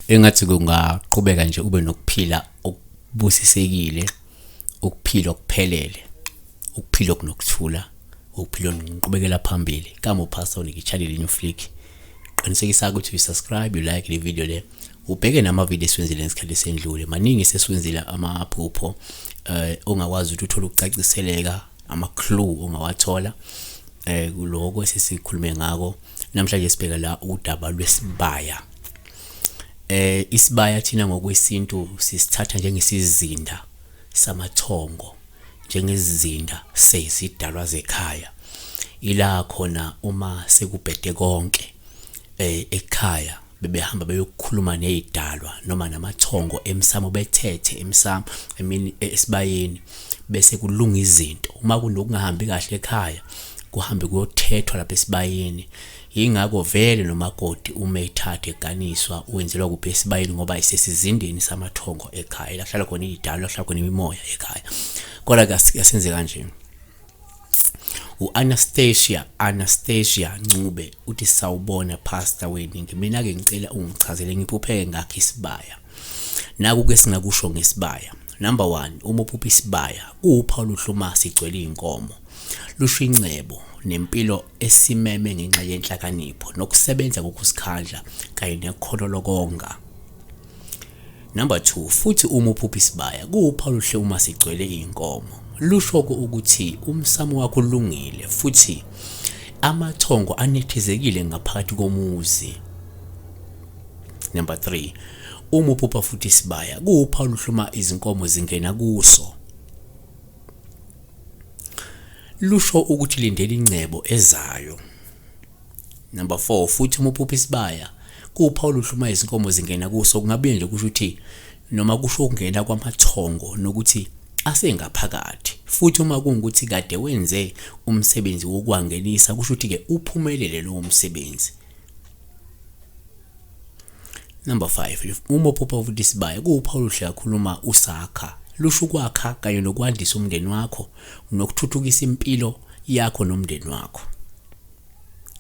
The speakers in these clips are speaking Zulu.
Engathi kungaqhubeka nje ube nokuphila okubusisekile, ukuphila okuphelele, ukuphila okunokuthula, ukuphila onokuqhubekela phambili. Kama uPastor Nick channel in Flick. Qinisekisa ukuthi usubscribe, like le video le. Ubheke nama video eswenzile ngesikhathi sendlule. Maningi seswenzile amaphupho ongakwazi ukuthi uthole ukucaciseleka, ama clue ongawathola kuloko esisikhulume ngako. Namhlanje sibheka la udaba lwesibaya. Isibaya thina ngokwesintu sisithatha njengesizinda samathongo, njengezizinda sezidalwa zekhaya. Ila khona uma sekubhede konke ekhaya bebehamba beyokukhuluma nezidalwa noma namathongo emsamo bethethe emsamo esibayeni bese kulunga izinto. Uma kunokungahambi kahle ekhaya kuhambe kuyothethwa lapha esibayeni. Ingakho vele nomakoti uma ethatha eganiswa uwenzelwa kuphi esibayeni ngoba isesizindeni samathongo ekhaya. Lahlala khona izidalwa, lahlala khona imimoya ekhaya. Kodwa kasenze kanje. Anastasia Ncube uthi sawubona pastor weningi, mina ke ngicela ungichazele ngiphupheke ngakho isibaya. Naku ke singakusho ngesibaya. Number 1, uma uphupha isibaya kuwuphawu luhluma sigcwele inkomo. Lusho incebo nempilo esimeme ngenxa yenhlakanipho nokusebenza kokusikhandla kanye nekhono lokonga. Number 2, futhi uma uphupha isibaya kuwuphawu luhle uma sigcwele inkomo. Lusho ukuthi umsamo wakho ulungile futhi amathongo anethezekile ngaphakathi komuzi. Number 3, uma uphupha futhi isibaya kuwuphawu luhluma izinkomo zingena kuso. Lusho ukuthi lindele incebo ezayo. Number 4, futhi uma uphupha isibaya kuwuphawu luhluma izinkomo zingena kuso. Kungabuye nje kusho ukuthi noma kusho ukungena kwamathongo nokuthi asengaphakathi. Futhi uma kungukuthi kade wenze umsebenzi wokwangenisa kusho ukuthi ke uphumelele lo msebenzi. Number 5, uma uphupha futhi isibaya kuwuphawu luhle kakhuluma usakha. Lusho ukwakha kanye nokwandisa umndeni wakho nokuthuthukisa impilo yakho nomndeni wakho.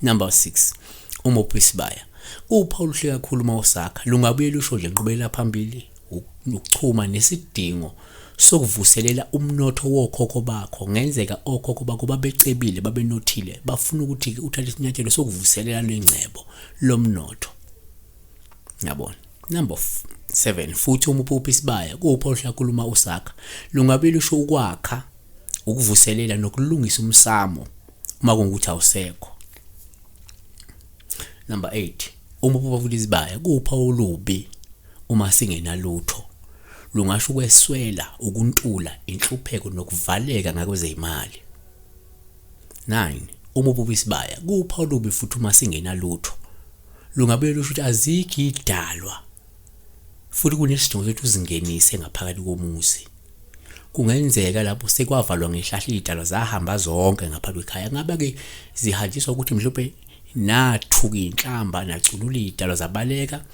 Number 6, uma uphupha isibaya kuwuphawu luhle kakhulu uma usakha. Lungabuye lusho nje nqhubekela phambili ukuchuma nesidingo sokuvuselela umnotho wokhokho bakho. Ngenzeka okhokho bakho babecebile, babenothile, bafuna ukuthi uthathe isinyathelo sokuvuselela lengcebo lomnotho. Yabona. Number 7, futhi uma uphupha isibaya kuwuphawu luhle kakhulu uma usakha. Lungabe lusho ukwakha, ukuvuselela nokulungisa umsamo uma kungukuthi awusekho. Number 8, uma uphupha futhi isibaya kuwuphawu olubi uma singenalutho. Lungasho ukweswela, ukuntula, inhlupheko nokuvaleka ngakwezemali. 9, uma uphupha isibaya kuwuphawu olubi futhi uma singenalutho. Lungabe lusho ukuthi azikho idalwa futhi kunesidingo sokuthi uzingenise ngaphakathi komuzi. Kungenzeka lapho sekwavalwa ngehlahla idalwa zahamba zonke ngaphakathi ekhaya. Ngabe ke zihanjiswa ukuthi mhlawumbe nathuka inhlamba naculula idalwa zabaleka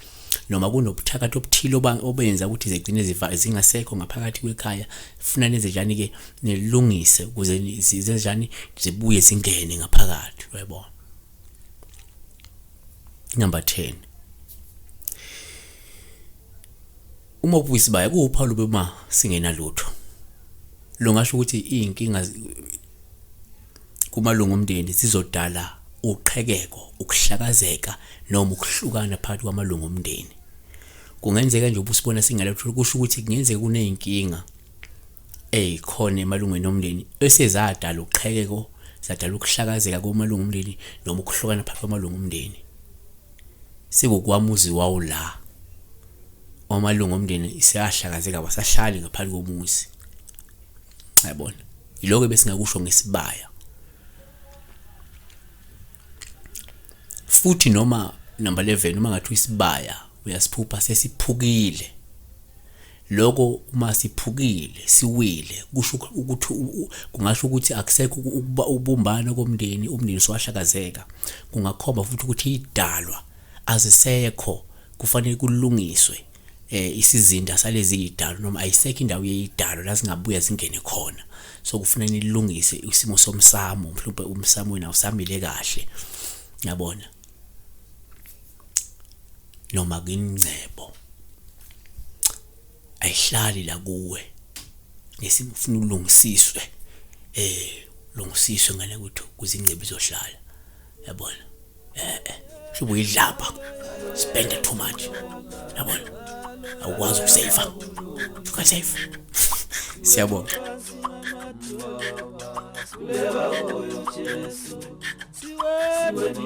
noma kunobuthakathi obuthile obenza ukuthi zigcine zingasekho ngaphakathi kwekhaya. Funa nenze njani ke nelungise ukuze zize njani zibuye zingene ngaphakathi, uyabona. Number 10, uma uphupha isibaya kuwuphawu lubi uma singenalutho. Lungasho ukuthi inkinga kumalungu omndeni zizodala uqhekeko, ukuhlakazeka noma ukuhlukana phakathi kwamalungu omndeni. Kungenzeka nje ubusibona singalutho kusho ukuthi kungenzeka kuneyinkinga khona emalungweni omndeni esezadala uqhekeko, zadala ukuhlakazeka komalungu omndeni noma ukuhlukana phakathi kwamalungu omndeni. Sekukwamuzi wawo la omalungu omndeni iseyahlakazeka basahlali ngaphakathi komuzi. Yabona. Yiloko bese ngakusho ngesibaya. Futhi noma number 11, uma ngathi isibaya uyasiphupha sesiphukile. Lokho uma siphukile siwile kusho ukuthi kungasho ukuthi akusekho ubumbana komndeni, umndeni sowahlakazeka. Kungakhomba futhi ukuthi idalwa azisekho, kufanele kulungiswe. isizinda salezi idalo noma ayisekho indawo yeyidalo la singabuya zingene khona. So kufanele nilungise isimo somsamo, mhlawumbe umsamo wena usamile kahle, yabona, noma kuyingcebo ayihlali la kuwe nesimo ufuna ulungisiswe, lungisiswe ngale ukuthi kuzingcebo izohlala, yabona. Hlubo idlapha spend too much, yabona, awukwazi ukusave, you can save. Siyabonga. Siweni